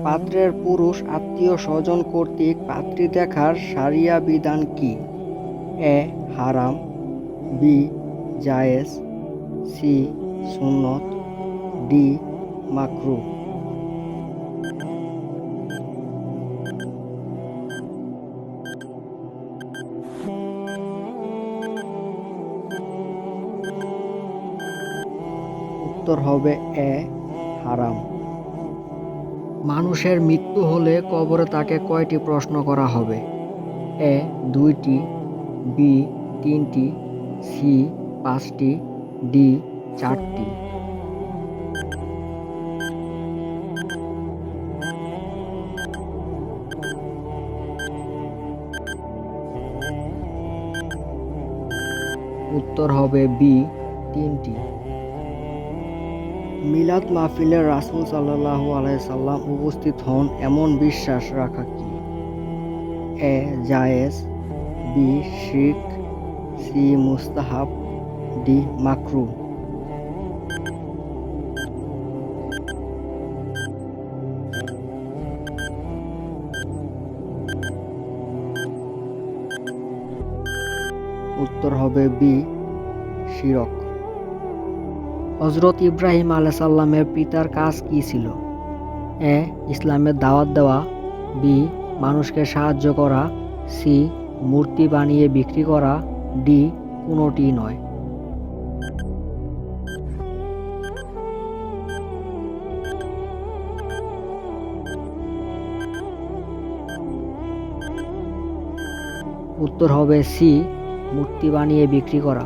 পাত্রের পুরুষ আত্মীয় স্বজন কর্তৃক পাত্রী দেখার শারিয়া বিধান কি? এ হারাম, বি জায়েজ, সি সুন্নত, ডি মাকরুহ। উত্তর হবে এ হারাম। মানুষের মৃত্যু হলে কবরে তাকে কয়টি প্রশ্ন করা হবে? এ 2টি, বি 3টি, সি 5টি, ডি 4টি। উত্তর হবে বি 3টি। মিলাদ মাহফিলে রাসূল সাল্লাল্লাহু আলাইহি সাল্লাম উপস্থিত হন এমন বিশ্বাস রাখা কি? এ জায়েজ, বি শিরক, সি মুস্তাহাব, ডি মাকরুহ। উত্তর হবে বি শিরক। হযরত ইব্রাহিম আলাইহিস সালামের পিতার কাজ কি ছিল? এ ইসলামের দাওয়াত দেওয়া, বি মানুষকে সাহায্য করা, সি মূর্তি বানিয়ে বিক্রি করা, ডি কোনোটি নয়। উত্তর হবে সি মূর্তি বানিয়ে বিক্রি করা।